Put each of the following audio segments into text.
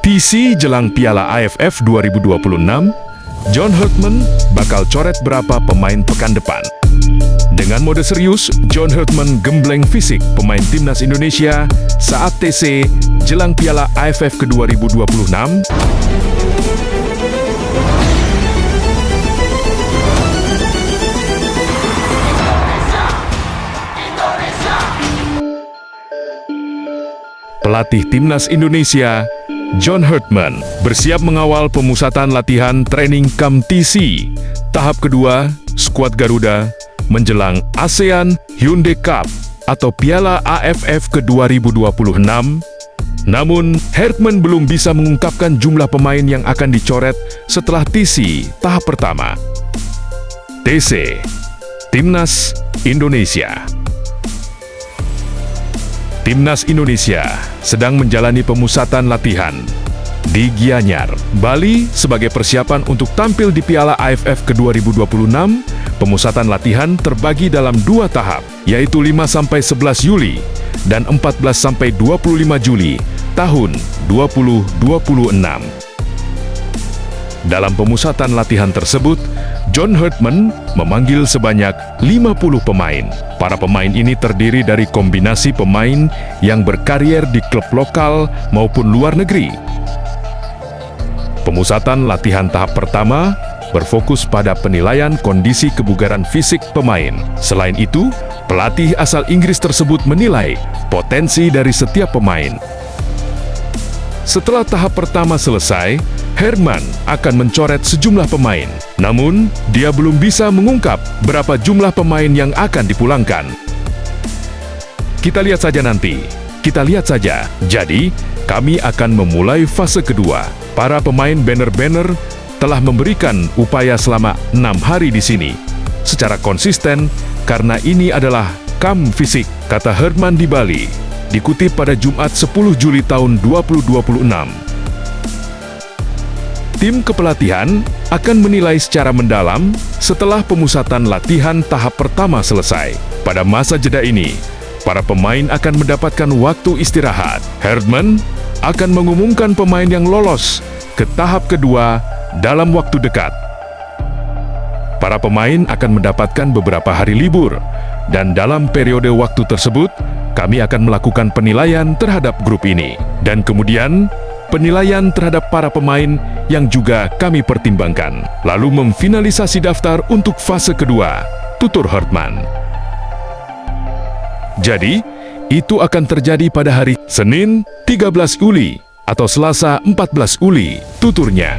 TC jelang Piala AFF 2026, John Herdman bakal coret berapa pemain pekan depan. Dengan mode serius, John Herdman gembleng fisik pemain timnas Indonesia saat TC jelang Piala AFF ke 2026. Pelatih timnas Indonesia, John Herdman, bersiap mengawal pemusatan latihan training camp TC tahap kedua skuad Garuda menjelang ASEAN Hyundai Cup atau Piala AFF ke 2026. Namun, Herdman belum bisa mengungkapkan jumlah pemain yang akan dicoret setelah TC tahap pertama. TC, Timnas Indonesia. Timnas Indonesia sedang menjalani pemusatan latihan di Gianyar, Bali sebagai persiapan untuk tampil di Piala AFF ke 2026. Pemusatan latihan terbagi dalam dua tahap, yaitu 5-11 Juli dan 14-25 Juli tahun 2026. Dalam pemusatan latihan tersebut, John Herdman memanggil sebanyak 50 pemain. Para pemain ini terdiri dari kombinasi pemain yang berkarier di klub lokal maupun luar negeri. Pemusatan latihan tahap pertama berfokus pada penilaian kondisi kebugaran fisik pemain. Selain itu, pelatih asal Inggris tersebut menilai potensi dari setiap pemain. Setelah tahap pertama selesai, Herdman akan mencoret sejumlah pemain. Namun, dia belum bisa mengungkap berapa jumlah pemain yang akan dipulangkan. Kita lihat saja nanti. Kita lihat saja. Jadi, kami akan memulai fase kedua. Para pemain banner-banner telah memberikan upaya selama 6 hari di sini. Secara konsisten, karena ini adalah camp fisik, kata Herdman di Bali. Dikutip pada Jumat 10 Juli tahun 2026. Tim kepelatihan akan menilai secara mendalam setelah pemusatan latihan tahap pertama selesai. Pada masa jeda ini, para pemain akan mendapatkan waktu istirahat. Herdman akan mengumumkan pemain yang lolos ke tahap kedua dalam waktu dekat. Para pemain akan mendapatkan beberapa hari libur, dan dalam periode waktu tersebut, kami akan melakukan penilaian terhadap grup ini. Dan kemudian, penilaian terhadap para pemain yang juga kami pertimbangkan. Lalu memfinalisasi daftar untuk fase kedua, tutur Herdman. Jadi, itu akan terjadi pada hari Senin 13 Juli atau Selasa 14 Juli, tuturnya.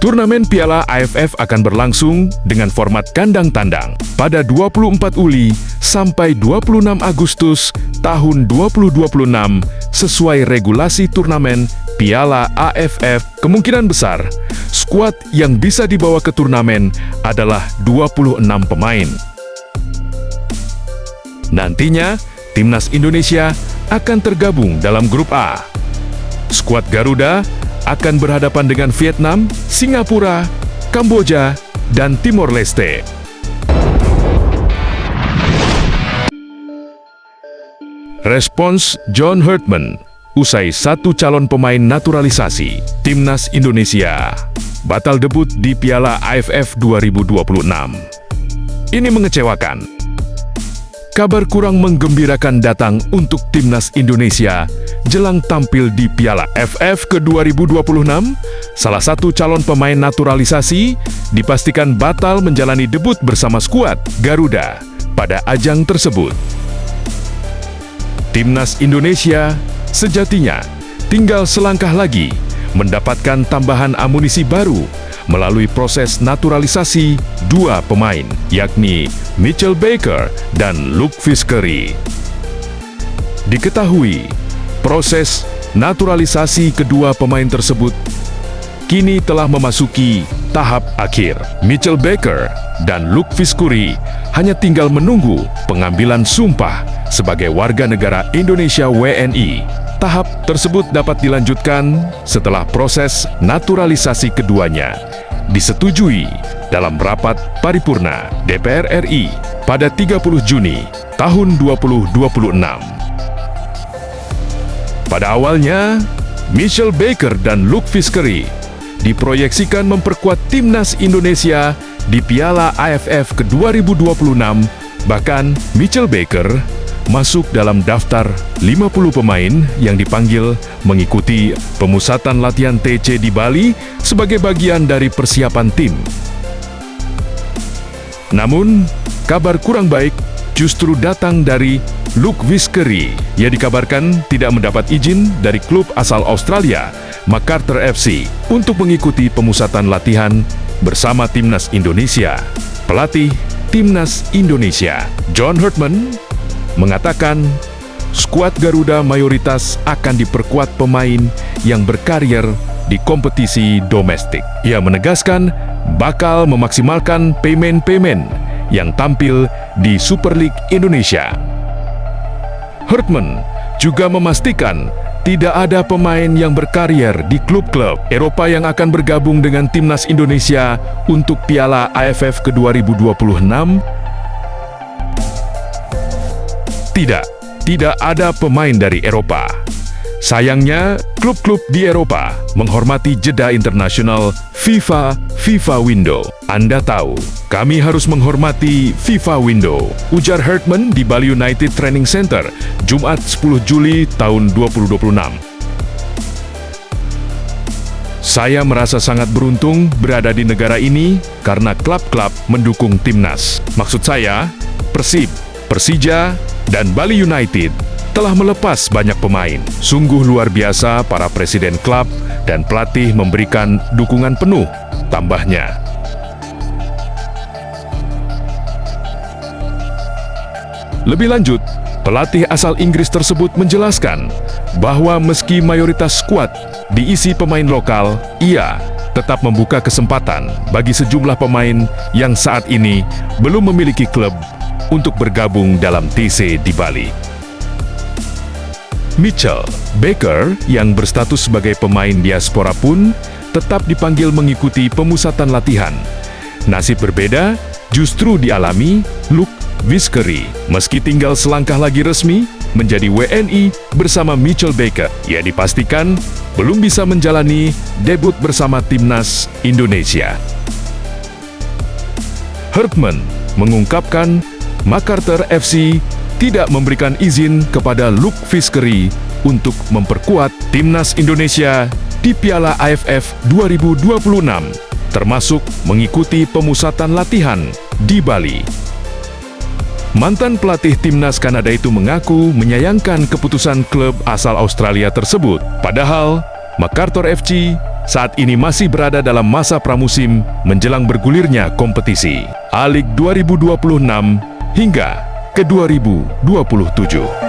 Turnamen Piala AFF akan berlangsung dengan format kandang tandang pada 24 Juli sampai 26 Agustus tahun 2026 sesuai regulasi turnamen Piala AFF. Kemungkinan besar, skuad yang bisa dibawa ke turnamen adalah 26 pemain. Nantinya, Timnas Indonesia akan tergabung dalam grup A. Skuad Garuda akan berhadapan dengan Vietnam, Singapura, Kamboja, dan Timor Leste. Respons John Herdman usai satu calon pemain naturalisasi Timnas Indonesia batal debut di Piala AFF 2026. Ini mengecewakan. Kabar kurang menggembirakan datang untuk Timnas Indonesia jelang tampil di Piala AFF ke 2026. Salah satu calon pemain naturalisasi dipastikan batal menjalani debut bersama skuad Garuda pada ajang tersebut. Timnas Indonesia sejatinya tinggal selangkah lagi mendapatkan tambahan amunisi baru melalui proses naturalisasi dua pemain, yakni Mitchell Baker dan Luke Fiskery. Diketahui, proses naturalisasi kedua pemain tersebut kini telah memasuki tahap akhir. Mitchell Baker dan Luke Fiskery hanya tinggal menunggu pengambilan sumpah sebagai warga negara Indonesia WNI. Tahap tersebut dapat dilanjutkan setelah proses naturalisasi keduanya disetujui dalam rapat paripurna DPR RI pada 30 Juni tahun 2026. Pada awalnya, Mitchell Baker dan Luke Vizqueri diproyeksikan memperkuat timnas Indonesia di Piala AFF ke-2026. Bahkan Mitchell Baker masuk dalam daftar 50 pemain yang dipanggil mengikuti pemusatan latihan TC di Bali sebagai bagian dari persiapan tim. Namun, kabar kurang baik justru datang dari Luke Vizqueri. Ia dikabarkan tidak mendapat izin dari klub asal Australia, Macarthur FC, untuk mengikuti pemusatan latihan bersama timnas Indonesia. Pelatih timnas Indonesia, John Herdman, mengatakan skuad Garuda mayoritas akan diperkuat pemain yang berkarier di kompetisi domestik. Ia menegaskan bakal memaksimalkan pemain-pemain yang tampil di Super League Indonesia. Herdman juga memastikan tidak ada pemain yang berkarier di klub-klub Eropa yang akan bergabung dengan timnas Indonesia untuk Piala AFF ke-2026. Tidak ada pemain dari Eropa. Sayangnya, klub-klub di Eropa menghormati jeda internasional FIFA window. Anda tahu, kami harus menghormati FIFA window, ujar Herdman di Bali United Training Center, Jumat 10 Juli tahun 2026. Saya merasa sangat beruntung berada di negara ini karena klub-klub mendukung timnas. Maksud saya, Persib, Persija, dan Bali United telah melepas banyak pemain. Sungguh luar biasa para presiden klub dan pelatih memberikan dukungan penuh, tambahnya. Lebih lanjut, pelatih asal Inggris tersebut menjelaskan bahwa meski mayoritas skuad diisi pemain lokal, ia tetap membuka kesempatan bagi sejumlah pemain yang saat ini belum memiliki klub untuk bergabung dalam TC di Bali. Mitchell Baker yang berstatus sebagai pemain diaspora pun tetap dipanggil mengikuti pemusatan latihan. Nasib berbeda justru dialami Luke Vizqueri. Meski tinggal selangkah lagi resmi menjadi WNI bersama Mitchell Baker, ia dipastikan belum bisa menjalani debut bersama timnas Indonesia. Herdman mengungkapkan Macarthur FC tidak memberikan izin kepada Luke Vizqueri untuk memperkuat timnas Indonesia di Piala AFF 2026, termasuk mengikuti pemusatan latihan di Bali. Mantan pelatih timnas Kanada itu mengaku menyayangkan keputusan klub asal Australia tersebut. Padahal, Macarthur FC saat ini masih berada dalam masa pramusim menjelang bergulirnya kompetisi A-League 2026 hingga ke 2027.